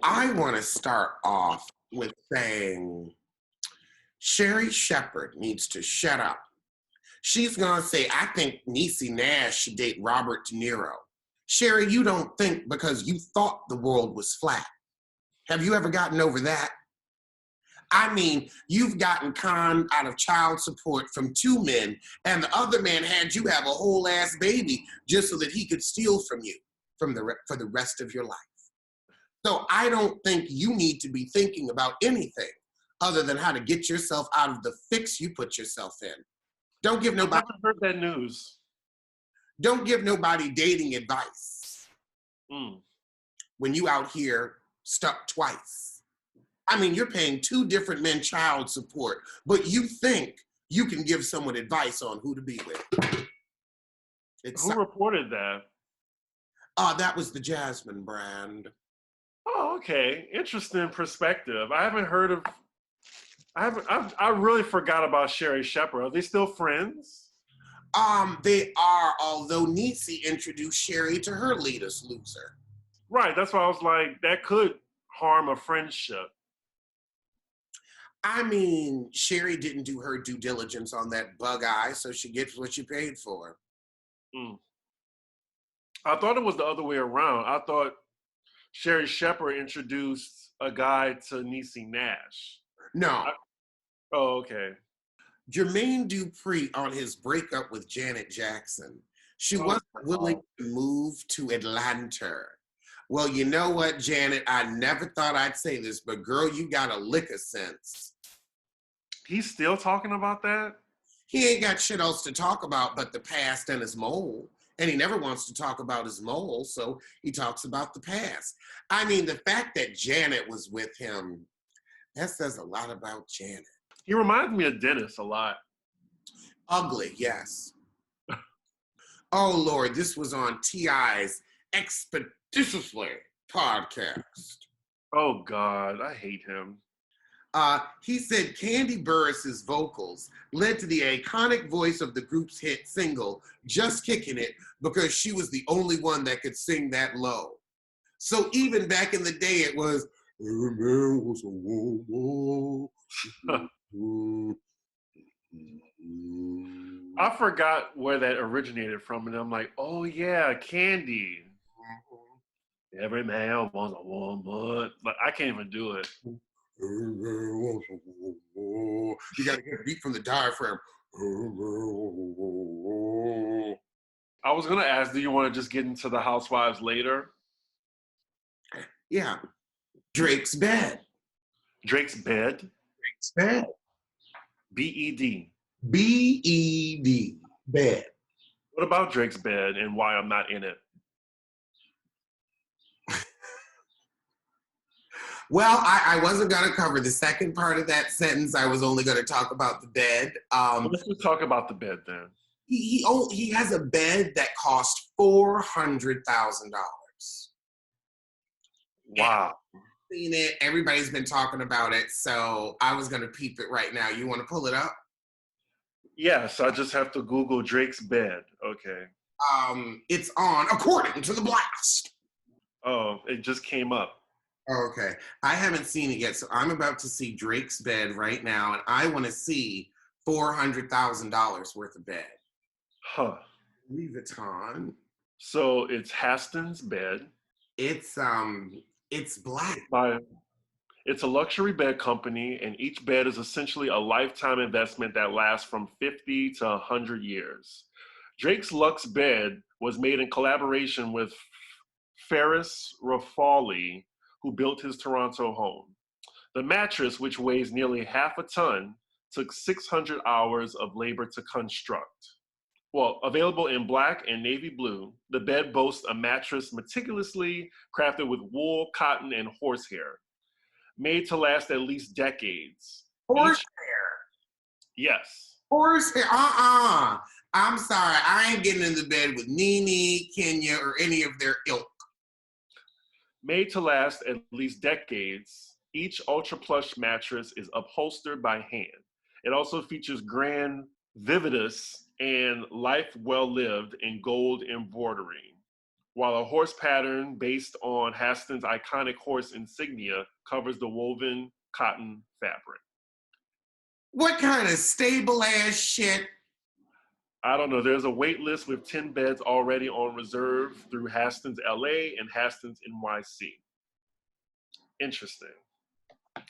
I want to start off with saying Sherry Shepherd needs to shut up. She's going to say, I think Niecy Nash should date Robert De Niro. Sherry, you don't think because you thought the world was flat. Have you ever gotten over that? I mean, you've gotten conned out of child support from two men, and the other man had you have a whole ass baby just so that he could steal from you for the rest of your life. So I don't think you need to be thinking about anything other than how to get yourself out of the fix you put yourself in. Don't give I've nobody never heard that news. don't give nobody dating advice Mm. when you out here stuck twice. I mean, you're paying two different men child support, but you think you can give someone advice on who to be with. Who reported that? That was the Jasmine brand. Oh, okay. Interesting perspective. I haven't heard of. I really forgot about Sherry Shepherd. Are they still friends? They are, although Niecy introduced Sherry to her latest loser. Right. That's why I was like, that could harm a friendship. I mean, Sherry didn't do her due diligence on that bug eye, so she gets what she paid for. Mm. I thought it was the other way around. I thought Sherry Shepherd introduced a guy to Niecy Nash. No. Oh, okay. Jermaine Dupri on his breakup with Janet Jackson. She wasn't willing to move to Atlanta. Well, you know what, Janet? I never thought I'd say this, but girl, you got a lick of sense. He's still talking about that? He ain't got shit else to talk about but the past and his mole. And he never wants to talk about his mole, so he talks about the past. I mean, the fact that Janet was with him, that says a lot about Janet. He reminds me of Dennis a lot. Ugly, yes. Oh, Lord, this was on T.I.'s Expeditiously podcast. Oh, God, I hate him. He said Candy Burris's vocals led to the iconic voice of the group's hit single, Just Kicking It, because she was the only one that could sing that low. So even back in the day, it was, every man was a whoa, whoa. I forgot where that originated from, and I'm like, oh, yeah, Candy. Every man wants a woman. But I can't even do it. You gotta get a beat from the diaphragm. I was gonna ask, do you want to just get into the Housewives later? Yeah. Drake's bed. Drake's bed? Drake's bed. B-E-D. B-E-D. Bed. What about Drake's bed and why I'm not in it? Well, I wasn't going to cover the second part of that sentence. I was only going to talk about the bed. Let's just talk about the bed then. He has a bed that cost $400,000. Wow. Seen it. Everybody's been talking about it, so I was going to peep it right now. You want to pull it up? Yes, I just have to Google Drake's bed. Okay. It's on according to the blast. Oh, it just came up. Okay. I haven't seen it yet, so I'm about to see Drake's bed right now, and I want to see $400,000 worth of bed. Huh. Louis Vuitton. So it's Haston's bed. It's black. It's a luxury bed company, and each bed is essentially a lifetime investment that lasts from 50 to 100 years. Drake's Luxe bed was made in collaboration with Ferris Rafali, who built his Toronto home. The mattress, which weighs nearly half a ton, took 600 hours of labor to construct. Well, available in black and navy blue, the bed boasts a mattress meticulously crafted with wool, cotton, and horsehair, made to last at least decades. Horsehair? Yes. Horsehair? I'm sorry, I ain't getting in the bed with Nene, Kenya, or any of their ilk. Made to last at least decades, each ultra plush mattress is upholstered by hand. It also features grand vividus and life well lived in gold embroidery. while a horse pattern based on Haston's iconic horse insignia covers the woven cotton fabric. What kind of stable ass shit? I don't know. There's a wait list with 10 beds already on reserve through Haston's LA and Haston's NYC. Interesting.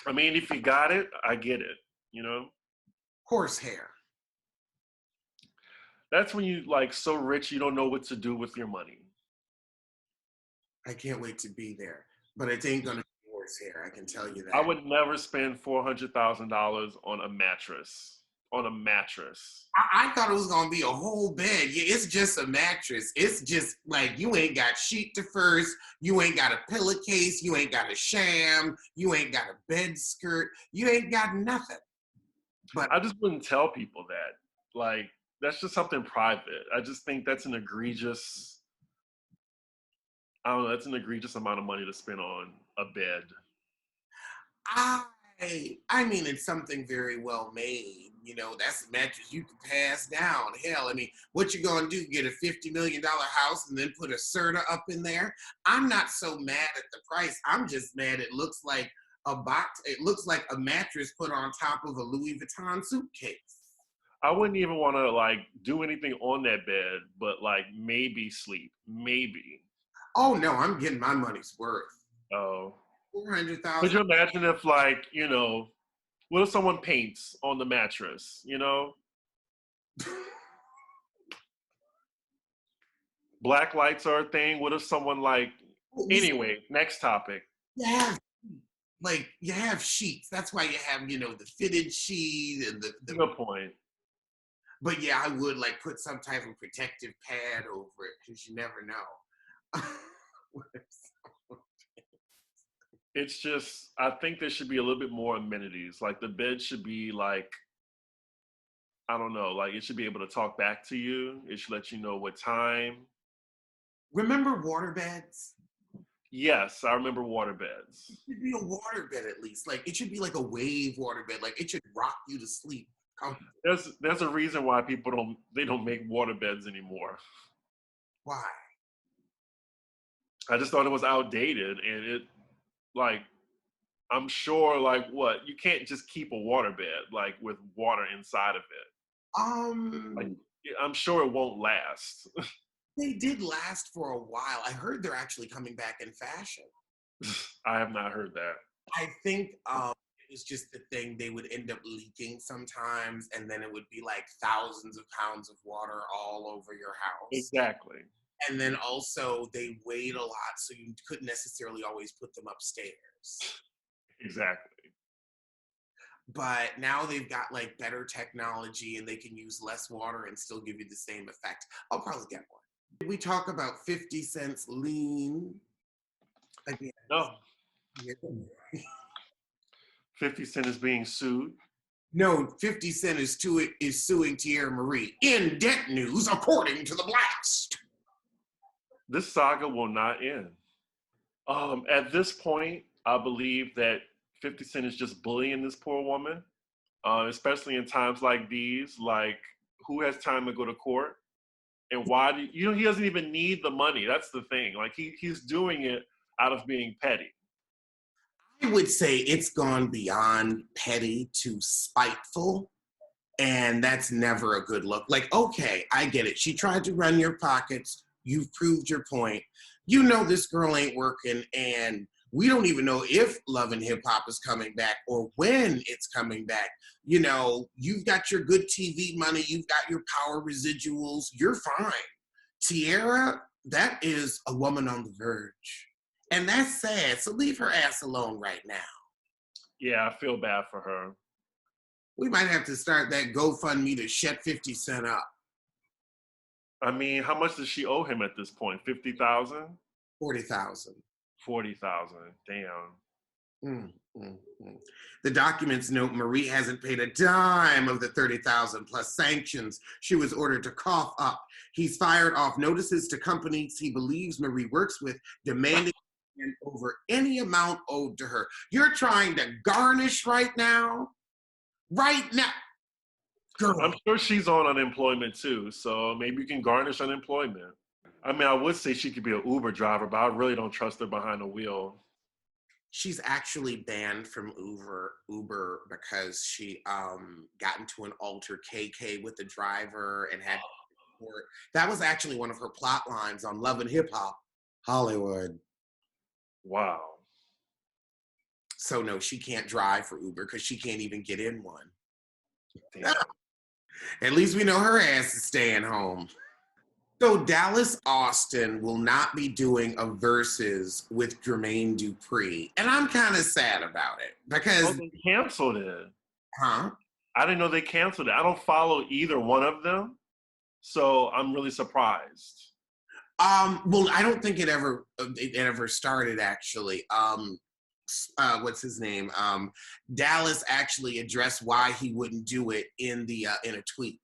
I mean, if you got it, I get it, you know? Horsehair. That's when you like so rich you don't know what to do with your money. I can't wait to be there. But it ain't gonna be horsehair, I can tell you that. I would never spend $400,000 on a mattress. On a mattress. I thought it was gonna be a whole bed. Yeah, it's just a mattress. It's just like you ain't got sheet to first, you ain't got a pillowcase, you ain't got a sham, you ain't got a bed skirt, you ain't got nothing. But I just wouldn't tell people that. Like, that's just something private. I just think that's an egregious, I don't know, that's an egregious amount of money to spend on a bed. I mean, it's something very well made. You know, that's a mattress you can pass down. Hell, I mean, what you gonna do? Get a $50 million house and then put a Serta up in there? I'm not so mad at the price. I'm just mad it looks like a box. It looks like a mattress put on top of a Louis Vuitton suitcase. I wouldn't even want to like do anything on that bed, but like maybe sleep, maybe. Oh no, I'm getting my money's worth. Oh. 400,000. Could you imagine if like, you know, what if someone paints on the mattress, you know? Black lights are a thing. What if someone like, anyway, next topic. Yeah. Like you have sheets. That's why you have, you know, the fitted sheet and the Good point. But yeah, I would like put some type of protective pad over it because you never know. It's just, I think there should be a little bit more amenities. Like the bed should be like, I don't know, like it should be able to talk back to you. It should let you know what time. Remember water beds? Yes, I remember water beds. It should be a water bed at least. Like it should be like a wave water bed. Like it should rock you to sleep. There's a reason why people don't make water beds anymore. Why? I just thought it was outdated, and it like I'm sure like what you can't just keep a water bed like with water inside of it. Like, I'm sure it won't last. They did last for a while. I heard they're actually coming back in fashion. I have not heard that. I think it was just the thing, they would end up leaking sometimes, and then it would be like thousands of pounds of water all over your house. Exactly. And then also they weighed a lot, so you couldn't necessarily always put them upstairs. Exactly. But now they've got like better technology and they can use less water and still give you the same effect. I'll probably get one. Did we talk about 50 Cent's lean? Again. No. 50 Cent is being sued. No, 50 Cent is suing Tierra Marie. In debt news, according to the Blast. This saga will not end. At this point, I believe that 50 Cent is just bullying this poor woman, especially in times like these. Like, who has time to go to court? And why do he doesn't even need the money. That's the thing. Like, he's doing it out of being petty. I would say it's gone beyond petty to spiteful, and that's never a good look. Like, okay, I get it. She tried to run your pockets. You've proved your point. You know this girl ain't working, and we don't even know if Love and Hip Hop is coming back or when it's coming back. You know, you've got your good TV money. You've got your power residuals. You're fine. Tierra, that is a woman on the verge. And that's sad. So leave her ass alone right now. Yeah, I feel bad for her. We might have to start that GoFundMe to shut 50 Cent up. I mean, how much does she owe him at this point? 50,000? 40,000. 40,000. Damn. The documents note Marie hasn't paid a dime of the 30,000 plus sanctions she was ordered to cough up. He's fired off notices to companies he believes Marie works with, demanding over any amount owed to her. You're trying to garnish right now? Right now? Girl. I'm sure she's on unemployment too, so maybe you can garnish unemployment. I mean, I would say she could be an Uber driver, but I really don't trust her behind the wheel. She's actually banned from Uber because she got into an KK with the driver and had support. That was actually one of her plot lines on Love and Hip Hop Hollywood. Wow. So no, she can't drive for Uber because she can't even get in one. Damn. At least we know her ass is staying home. So Dallas Austin will not be doing a versus with Jermaine Dupri. And I'm kind of sad about it because... they canceled it. Huh? I didn't know they canceled it. I don't follow either one of them. So I'm really surprised. Well, I don't think it ever started actually. What's his name? Dallas actually addressed why he wouldn't do it in a tweet.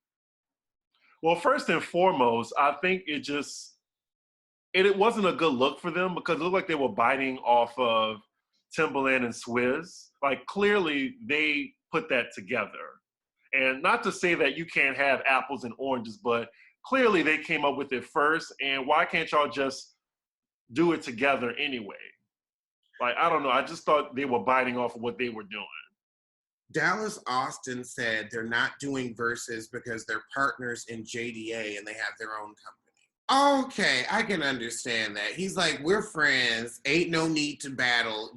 Well, first and foremost, I think it wasn't a good look for them because it looked like they were biting off of Timbaland and Swizz. Like, clearly, they put that together. And not to say that you can't have apples and oranges, but clearly they came up with it first. And why can't y'all just do it together anyway? Like, I don't know. I just thought they were biting off of what they were doing. Dallas Austin said they're not doing verses because they're partners in JDA and they have their own company. Okay, I can understand that. He's like, we're friends, ain't no need to battle,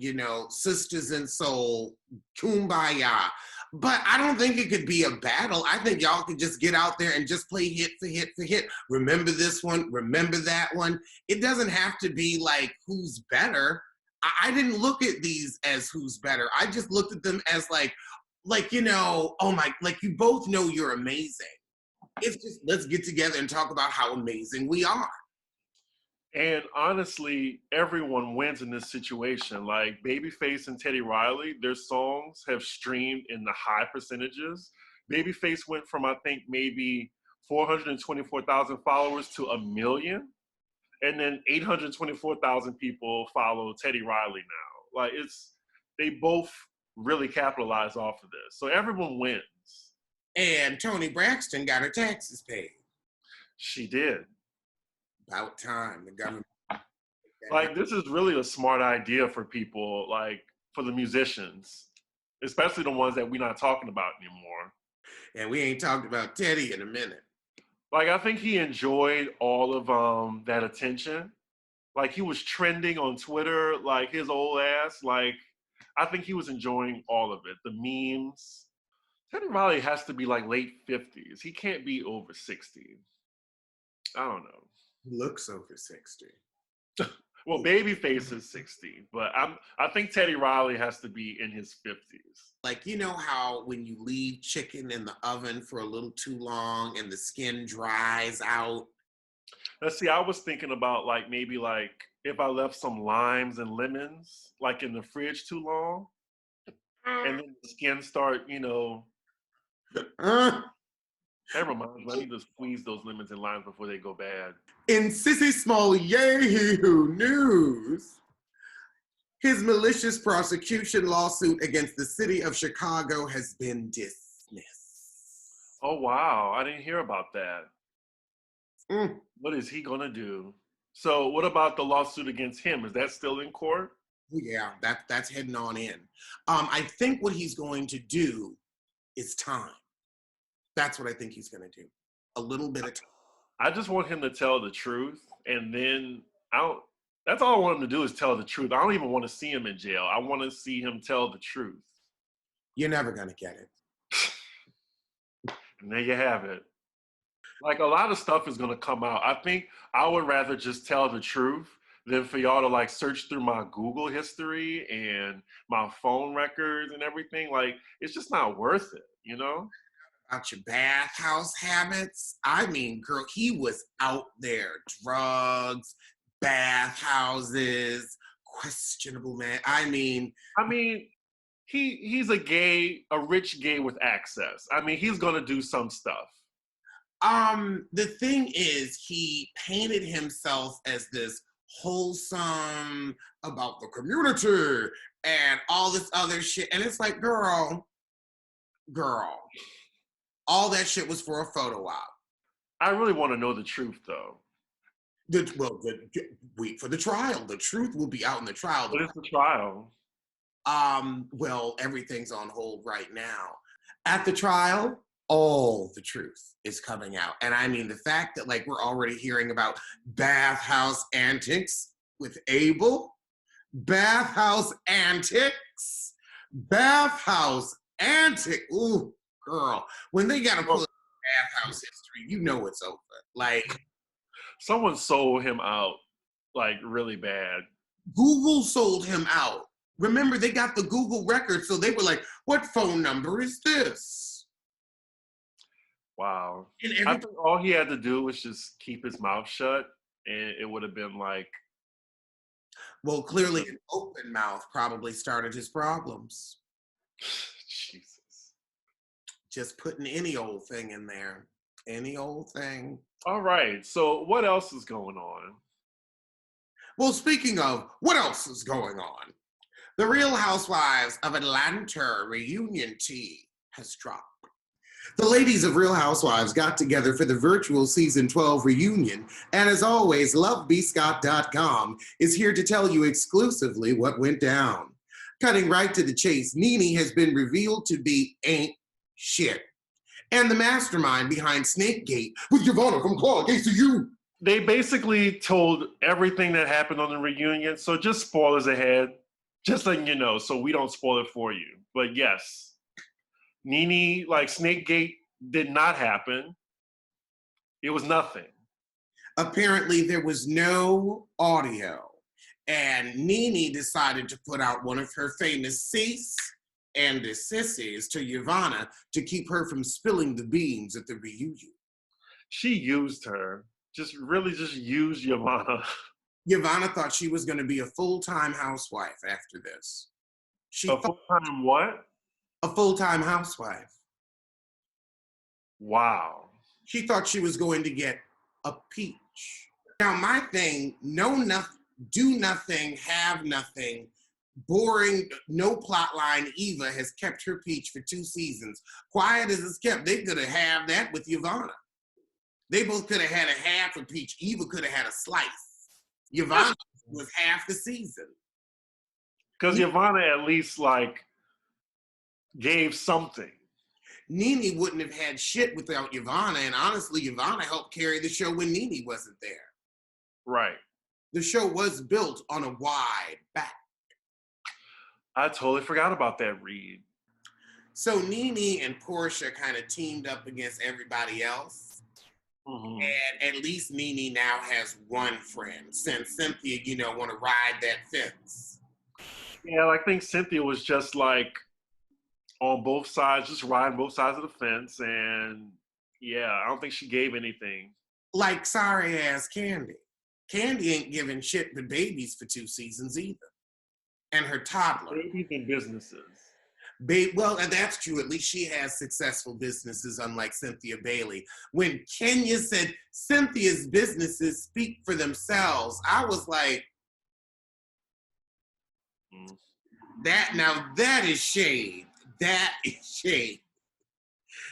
sisters in soul, kumbaya. But I don't think it could be a battle. I think y'all could just get out there and just play hit for hit for hit. Remember this one, remember that one. It doesn't have to be like who's better. I didn't look at these as who's better. I just looked at them as like, you both know you're amazing. It's just, let's get together and talk about how amazing we are. And honestly, everyone wins in this situation. Like Babyface and Teddy Riley, their songs have streamed in the high percentages. Babyface went from, I think, maybe 424,000 followers to 1 million. And then 824,000 people follow Teddy Riley now. Like they both really capitalize off of this. So everyone wins. And Toni Braxton got her taxes paid. She did. About time. The government. Like, this is really a smart idea for people, like for the musicians, especially the ones that we're not talking about anymore. And we ain't talked about Teddy in a minute. Like, I think he enjoyed all of that attention. Like, he was trending on Twitter, like his old ass. Like, I think he was enjoying all of it. The memes. Teddy Riley has to be like late 50s. He can't be over 60. I don't know. He looks over 60. Well, Babyface is 60, but I think Teddy Riley has to be in his 50s. Like, you know how when you leave chicken in the oven for a little too long and the skin dries out? Now, see, I was thinking about like maybe like if I left some limes and lemons like in the fridge too long, and then the skin start, That reminds me, I need to squeeze those lemons and limes before they go bad. In Sissy Small-Yahoo news, his malicious prosecution lawsuit against the city of Chicago has been dismissed. Oh, wow. I didn't hear about that. Mm. What is he going to do? So what about the lawsuit against him? Is that still in court? Yeah, that's heading on in. I think what he's going to do is time. That's what I think he's going to do. A little bit of time. I just want him to tell the truth, and then that's all I want him to do is tell the truth. I don't even want to see him in jail. I want to see him tell the truth. You're never going to get it. And there you have it. Like, a lot of stuff is going to come out. I think I would rather just tell the truth than for y'all to like search through my Google history and my phone records and everything. Like, it's just not worth it, About your bathhouse habits. I mean, girl, he was out there. Drugs, bathhouses, questionable man. I mean, he's a rich gay with access. I mean, he's gonna do some stuff. The thing is, he painted himself as this wholesome about the community and all this other shit. And it's like, girl, all that shit was for a photo op. I really want to know the truth, though. Wait for the trial. The truth will be out in the trial. What is the trial? Well, everything's on hold right now. At the trial, all the truth is coming out. And I mean, the fact that like we're already hearing about bathhouse antics with Abel, bathhouse antics, bathhouse antic. Ooh, girl, when they gotta pull Well, out bathhouse history, you know it's over. Like someone sold him out like really bad. Google sold him out. Remember, they got the Google record, so they were like, "What phone number is this?" Wow. And I every think all he had to do was just keep his mouth shut, and it would have been like, well, clearly an open mouth probably started his problems. Jesus. Just putting any old thing in there, any old thing. All right. So what else is going on? Well, speaking of what else is going on, the Real Housewives of Atlanta reunion tea has dropped. The ladies of Real Housewives got together for the virtual season 12 reunion, and as always, lovebscott.com is here to tell you exclusively what went down. Cutting right to the chase, Nene has been revealed to be ain't shit, and the mastermind behind Snakegate with Giovanna from Clark ACU. They basically told everything that happened on the reunion. So just spoilers ahead, just letting you know, so we don't spoil it for you. But yes, Nene, like Snakegate did not happen. It was nothing. Apparently, there was no audio, and Nene decided to put out one of her famous cease and desists to Giovanna to keep her from spilling the beans at the reunion. She used her. Just really just used Giovanna. Giovanna thought she was going to be a full-time housewife after this. She A thought full-time what? a full-time housewife. Wow. She thought she was going to get a peach. Now, my thing, know nothing, do nothing, have nothing, boring, no plot line. Eva has kept her peach for 2 seasons. Quiet as it's kept, they could have had that with Giovanna. They both could have had a half a peach. Eva could have had a slice. Giovanna was half the season. Because Giovanna at least like gave something. Nene wouldn't have had shit without Giovanna, and honestly, Giovanna helped carry the show when Nene wasn't there. Right. The show was built on a wide back. I totally forgot about that read. So Nene and Portia kind of teamed up against everybody else. Mm-hmm. And at least Nene now has one friend, since Cynthia, want to ride that fence. Yeah, I think Cynthia was just like on both sides, just riding both sides of the fence. And yeah, I don't think she gave anything. Like sorry ass Candy. Candy ain't giving shit to babies for 2 seasons either. And her toddler. Babies and businesses. Well, and that's true. At least she has successful businesses, unlike Cynthia Bailey. When Kenya said Cynthia's businesses speak for themselves, I was like, that is shade. That is shade.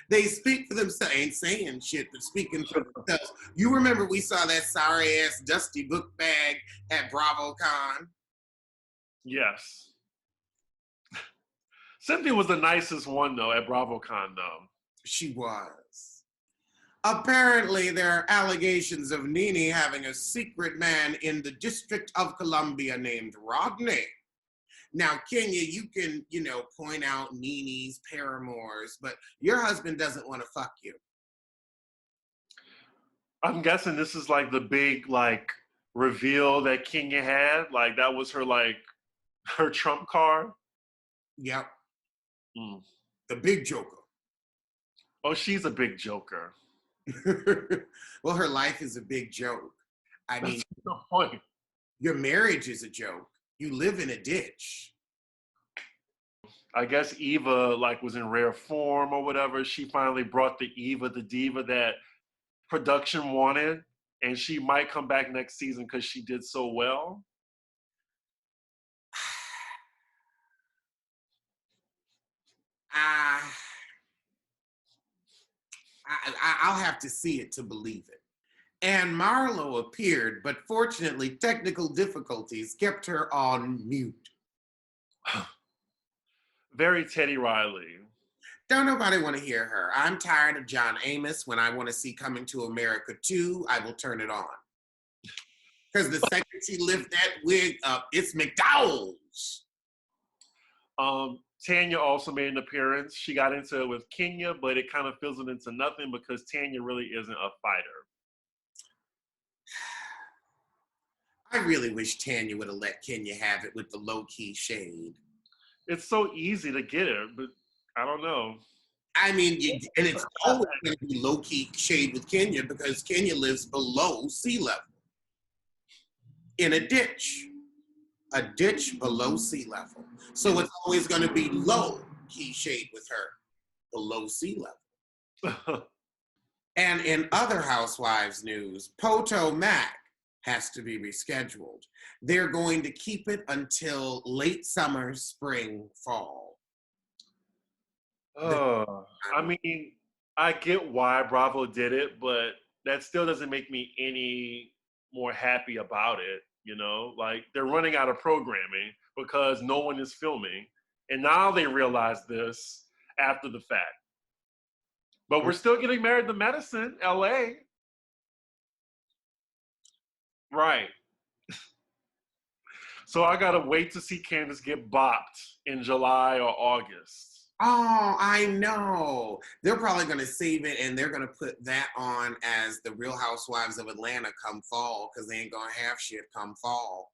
They speak for themselves. Ain't saying shit, but speaking for themselves. You remember we saw that sorry ass dusty book bag at BravoCon? Yes. Cynthia was the nicest one, though, at BravoCon, though. She was. Apparently, there are allegations of Nene having a secret man in the District of Columbia named Rodney. Now, Kenya, you can, point out Nene's paramours, but your husband doesn't want to fuck you. I'm guessing this is like the big, like, reveal that Kenya had. Like, that was her trump card. Yep. Mm. The big joker. Oh, she's a big joker. Well, her life is a big joke. I mean, that's the point. Your marriage is a joke. You live in a ditch. I guess Eva was in rare form or whatever. She finally brought the diva that production wanted, and she might come back next season because she did so well. I'll have to see it to believe it. And Marlo appeared, but fortunately, technical difficulties kept her on mute. Very Teddy Riley. Don't nobody want to hear her. I'm tired of John Amos. When I want to see Coming to America 2, I will turn it on. Because the second she lift that wig up, it's McDowell's. Tanya also made an appearance. She got into it with Kenya, but it kind of fizzled into nothing because Tanya really isn't a fighter. I really wish Tanya would have let Kenya have it with the low-key shade. It's so easy to get it, but I don't know. I mean, and it's always going to be low-key shade with Kenya because Kenya lives below sea level. In a ditch below sea level. So it's always going to be low-key shade with her below sea level. And in other Housewives news, Potomac has to be rescheduled. They're going to keep it until late summer, spring, fall. I mean, I get why Bravo did it, but that still doesn't make me any more happy about it. You know, like they're running out of programming because no one is filming. And now they realize this after the fact. But we're still getting married to Madison, LA. Right. So I gotta wait to see Candace get bopped in July or August. Oh, I know. They're probably going to save it and they're going to put that on as the Real Housewives of Atlanta come fall because they ain't going to have shit come fall.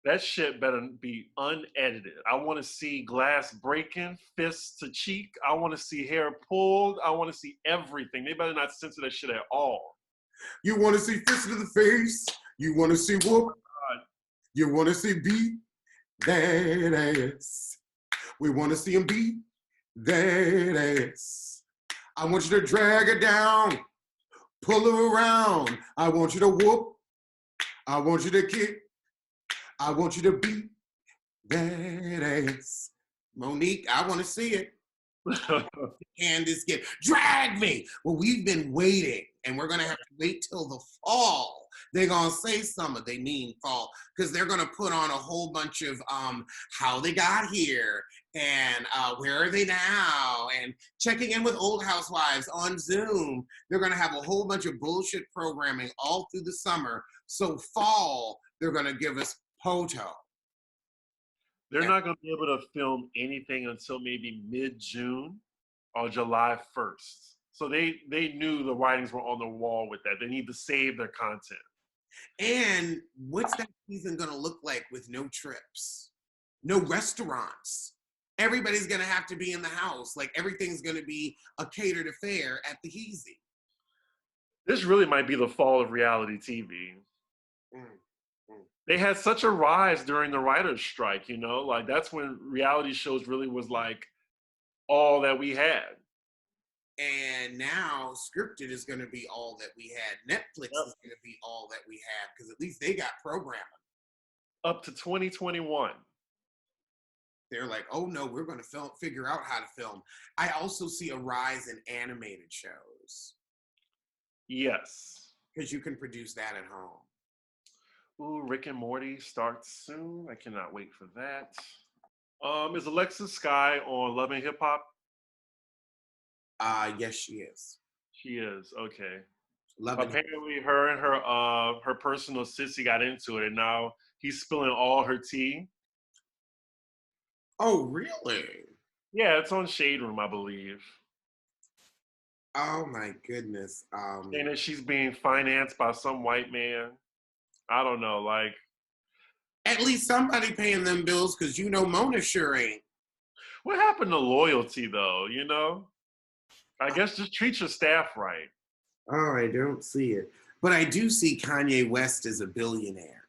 That shit better be unedited. I want to see glass breaking, fists to cheek. I want to see hair pulled. I want to see everything. They better not censor that shit at all. You want to see fist to the face? You want to see whoop? You want to see beat that ass? We want to see him beat that ass. I want you to drag her down, pull her around. I want you to whoop. I want you to kick. I want you to beat that ass. Monique, I want to see it. Candace, drag me. Well, we've been waiting, and we're going to have to wait till the fall. They're going to say summer, they mean fall, because they're going to put on a whole bunch of how they got here, and where are they now, and checking in with old housewives on Zoom. They're going to have a whole bunch of bullshit programming all through the summer. So fall, they're going to give us Poto. They're not going to be able to film anything until maybe mid-June or July 1st. So they knew the writings were on the wall with that. They need to save their content. And what's that season going to look like with no trips, no restaurants? Everybody's going to have to be in the house. Like everything's going to be a catered affair at the Heezy. This really might be the fall of reality TV. They had such a rise during the writer's strike, you know, like that's when reality shows really was like all that we had. And now scripted is going to be all that we had. Netflix is going to be all that we have because at least they got programming. Up to 2021. They're like, oh no, we're going to figure out how to film. I also see a rise in animated shows. Yes. Because you can produce that at home. Ooh, Rick and Morty starts soon. I cannot wait for that. Is Alexis Sky on Love and Hip Hop? Yes, she is. She is, okay. Apparently her and her personal sissy got into it and now he's spilling all her tea. Oh, really? Yeah, it's on Shade Room, I believe. Oh my goodness. And that she's being financed by some white man. I don't know, like. At least somebody paying them bills because you know Mona sure ain't. What happened to loyalty though, you know? I guess just treat your staff right. Oh, I don't see it. But I do see Kanye West as a billionaire.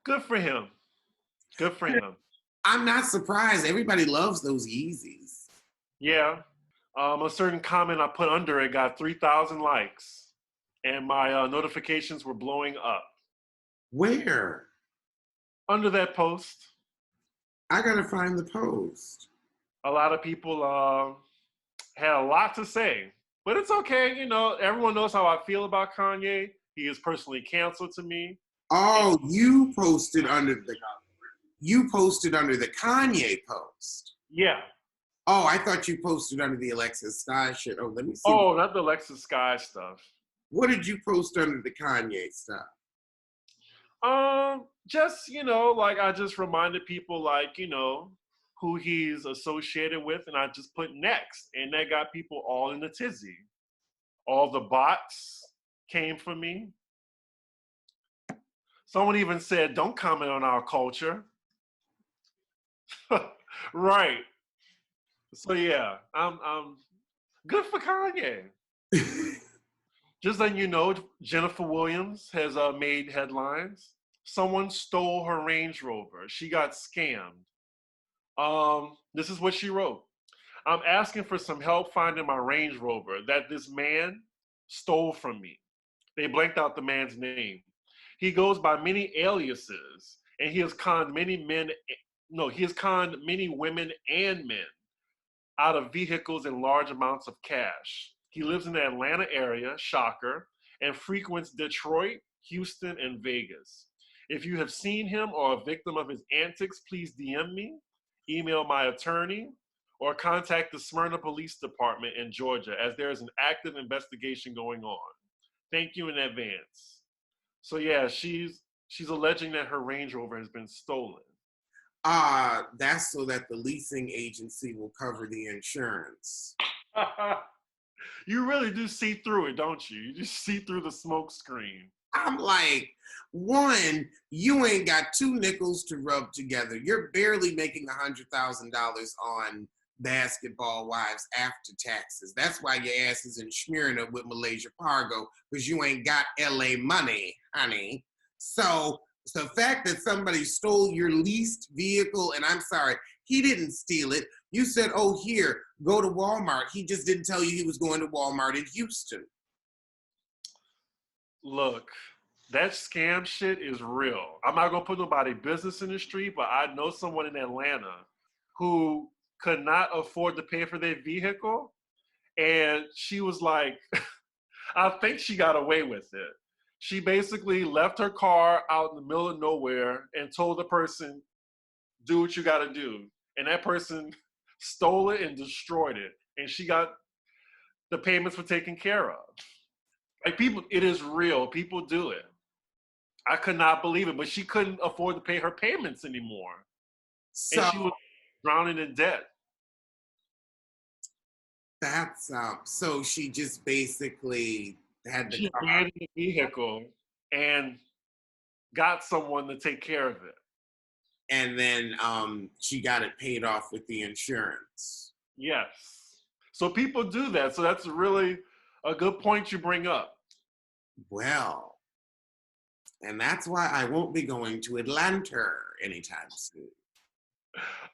Good for him. Good for him. I'm not surprised. Everybody loves those Yeezys. Yeah. A certain comment I put under it got 3,000 likes. And my notifications were blowing up. Where? Under that post. I gotta find the post. A lot of people had a lot to say. But it's okay, you know, everyone knows how I feel about Kanye. He is personally canceled to me. And Oh, you posted under the Kanye post. yeah. Oh, I thought you posted under the Alexis Sky shit. Oh, let me see. Oh, not the Lexus Sky stuff. What did you post under the Kanye stuff? Just, you know, like I just reminded people like, you know, who he's associated with, and I just put next. And that got people all in a tizzy. All the bots came for me. Someone even said, don't comment on our culture. Right. So yeah, I'm good for Kanye. Just letting you know, Jennifer Williams has made headlines. Someone stole her Range Rover. She got scammed. This is what she wrote. I'm asking for some help finding my Range Rover that this man stole from me. They blanked out the man's name. He goes by many aliases, and he has conned many men. No, he has conned many women and men out of vehicles and large amounts of cash. He lives in the Atlanta area, shocker, and frequents Detroit, Houston, and Vegas. If you have seen him or a victim of his antics, please DM me, email my attorney, or contact the Smyrna Police Department in Georgia, as there is an active investigation going on. Thank you in advance. So yeah, she's alleging that her Range Rover has been stolen. That's so that the leasing agency will cover the insurance. You really do see through it, don't you? You just see through the smoke screen. I'm like, one, you ain't got two nickels to rub together. You're barely making $100,000 on Basketball Wives after taxes. That's why your ass is in Smyrna with Malaysia Pargo, because you ain't got LA money, honey. So the fact that somebody stole your leased vehicle, and I'm sorry, he didn't steal it. You said, oh, here, go to Walmart. He just didn't tell you he was going to Walmart in Houston. Look, that scam shit is real. I'm not gonna put nobody business in the street, but I know someone in Atlanta who could not afford to pay for their vehicle, and she was like, I think she got away with it. She basically left her car out in the middle of nowhere and told the person, do what you gotta do. And that person stole it and destroyed it. And she got the payments were taken care of. Like people, it is real. People do it. I could not believe it, but she couldn't afford to pay her payments anymore. And So she was drowning in debt. that's so she just basically had the She car, abandoned the vehicle and got someone to take care of it. and then she got it paid off with the insurance. Yes. So people do that. So that's really a good point you bring up. Well, and that's why I won't be going to Atlanta anytime soon.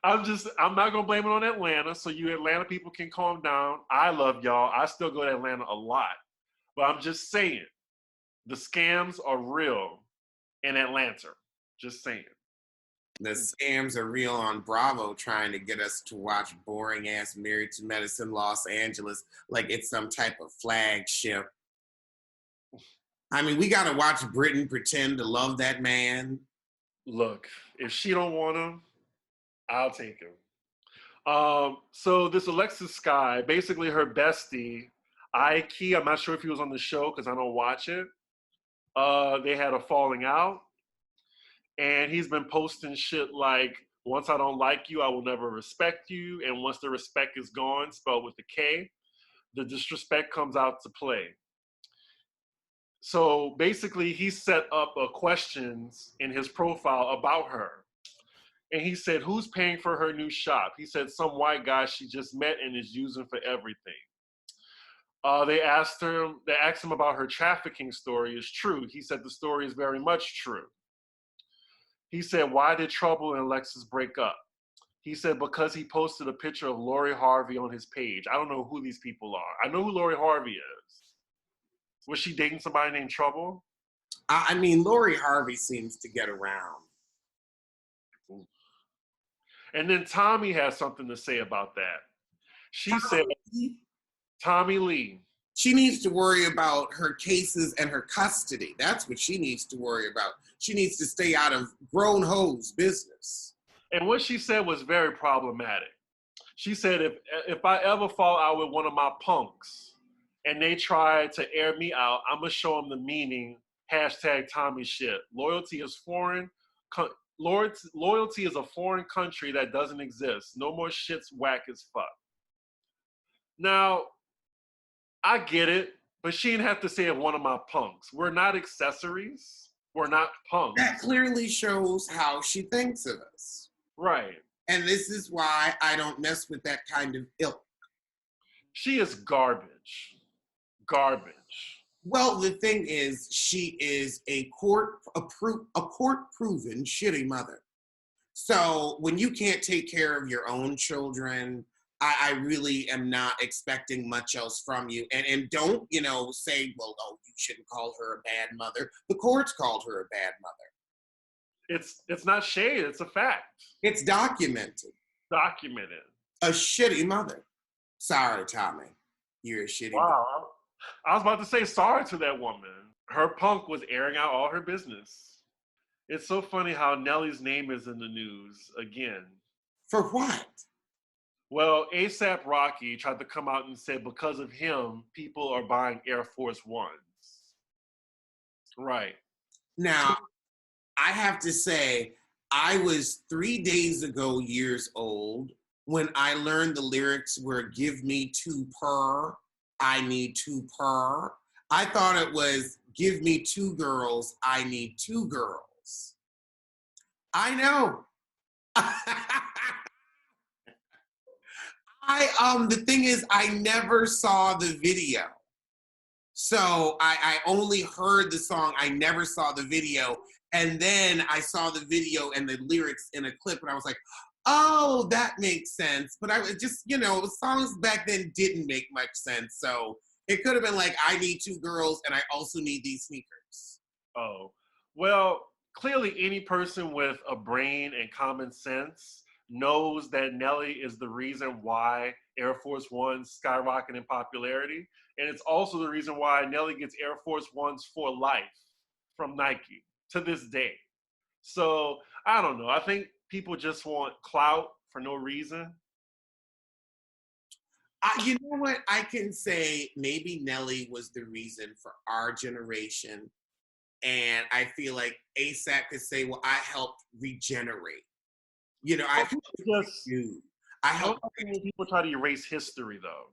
I'm not gonna blame it on Atlanta. So you Atlanta people can calm down. I love y'all. I still go to Atlanta a lot. But I'm just saying, the scams are real in Atlanta. Just saying. The scams are real on Bravo trying to get us to watch boring ass Married to Medicine Los Angeles like it's some type of flagship. I mean, we gotta watch Britain pretend to love that man. Look, if she don't want him, I'll take him. So this Alexis Sky, basically her bestie, Ike, I'm not sure if he was on the show because I don't watch it. They had a falling out, and he's been posting shit like, once I don't like you, I will never respect you. And once the respect is gone, spelled with the K, the disrespect comes out to play. So basically, he set up questions in his profile about her. And he said, who's paying for her new shop? He said, some white guy she just met and is using for everything. They asked him about her trafficking story is true. He said the story is very much true. He said, why did Trouble and Alexis break up? He said, because he posted a picture of Lori Harvey on his page. I don't know who these people are. I know who Lori Harvey is. Was she dating somebody named Trouble? I mean, Lori Harvey seems to get around. And then Tommy has something to say about that. She said, Tommy Lee. She needs to worry about her cases and her custody. That's what she needs to worry about. She needs to stay out of grown hoes business. And what she said was very problematic. She said, if I ever fall out with one of my punks and they try to air me out, I'm gonna show them the meaning. Hashtag Tommy shit. Loyalty is foreign. Loyalty is a foreign country that doesn't exist. No more shit's whack as fuck. Now, I get it, but she didn't have to say it one of my punks. We're not accessories. We're not punks. That clearly shows how she thinks of us. Right. And this is why I don't mess with that kind of ilk. She is garbage. Garbage. Well, the thing is, she is a court-proven shitty mother. So when you can't take care of your own children, I really am not expecting much else from you. And don't, say, well, oh, you shouldn't call her a bad mother. The courts called her a bad mother. It's not shade, it's a fact. It's documented. Documented. A shitty mother. Sorry, Tommy. You're a shitty mother. Wow. I was about to say sorry to that woman. Her punk was airing out all her business. It's so funny how Nelly's name is in the news again. For what? Well, A$AP Rocky tried to come out and say because of him, people are buying Air Force Ones. Right. Now, I have to say, I was 3 days ago years old when I learned the lyrics were give me two per, I need two per. I thought it was give me two girls, I need two girls. I know. The thing is, I never saw the video. So I only heard the song, I never saw the video. And then I saw the video and the lyrics in a clip and I was like, oh, that makes sense. But I was just, songs back then didn't make much sense. So it could have been like, I need two girls and I also need these sneakers. Oh, well, clearly any person with a brain and common sense knows that Nelly is the reason why Air Force One's skyrocket in popularity. And it's also the reason why Nelly gets Air Force Ones for life from Nike to this day. So I don't know. I think people just want clout for no reason. You know what? I can say maybe Nelly was the reason for our generation. And I feel like A$AP could say, well, I helped regenerate. I help people try to erase history, though.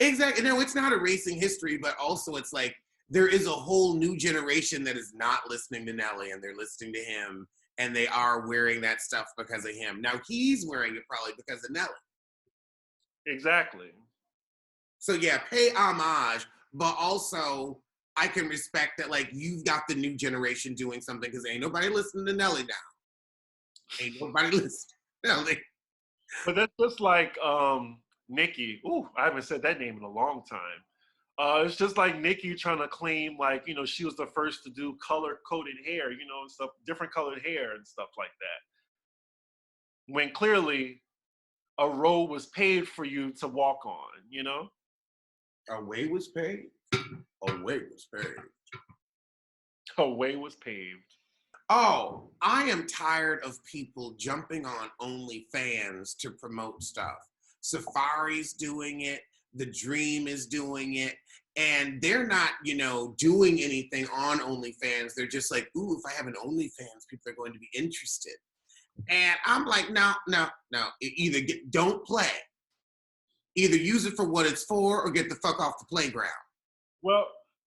Exactly. No, it's not erasing history, but also it's like there is a whole new generation that is not listening to Nelly and they're listening to him and they are wearing that stuff because of him. Now he's wearing it probably because of Nelly. Exactly. So yeah, pay homage, but also I can respect that like you've got the new generation doing something because ain't nobody listening to Nelly now. Ain't nobody listening to Nelly. But that's just like Nicki. Ooh, I haven't said that name in a long time. It's just like Nicki trying to claim like, she was the first to do color-coded hair, and stuff, different colored hair and stuff like that. When clearly a road was paved for you to walk on, A way was paved. A way was paved. A way was paved. Oh, I am tired of people jumping on OnlyFans to promote stuff. Safari's doing it. The Dream is doing it. And they're not, doing anything on OnlyFans. They're just like, ooh, if I have an OnlyFans, people are going to be interested. And I'm like, no. Either don't play. Either use it for what it's for or get the fuck off the playground. Well,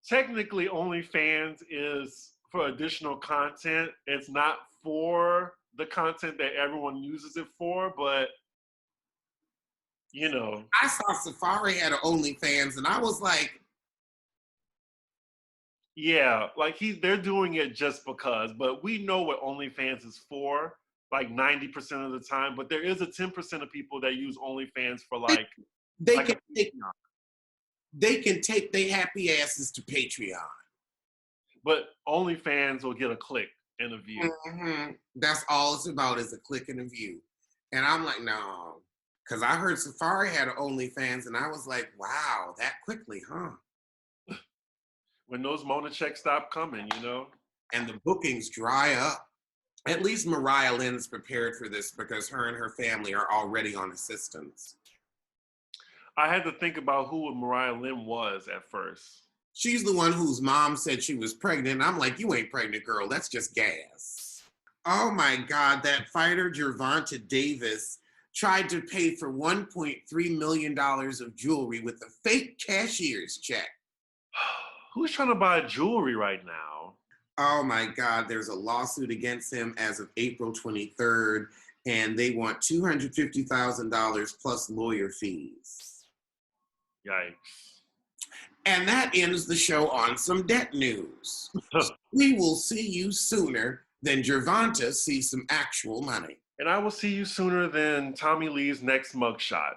technically OnlyFans is for additional content. It's not for the content that everyone uses it for, but I saw Safari had an OnlyFans and I was like, yeah, like they're doing it just because, but we know what OnlyFans is for, like 90% of the time, but there is a 10% of people that use OnlyFans for they can take their happy asses to Patreon. But OnlyFans will get a click and a view. Mm-hmm. That's all it's about is a click and a view. And I'm like, no. Because I heard Safari had an OnlyFans and I was like, wow, that quickly, huh? When those Mona checks stop coming, you know? And the bookings dry up. At least Mariah Lynn's prepared for this because her and her family are already on assistance. I had to think about who Mariah Lynn was at first. She's the one whose mom said she was pregnant. I'm like, you ain't pregnant, girl. That's just gas. Oh my God, that fighter Gervonta Davis tried to pay for $1.3 million of jewelry with a fake cashier's check. Who's trying to buy jewelry right now? Oh my God, there's a lawsuit against him as of April 23rd, and they want $250,000 plus lawyer fees. Yikes. And that ends the show on some debt news. We will see you sooner than Gervonta sees some actual money. And I will see you sooner than Tommy Lee's next mugshot.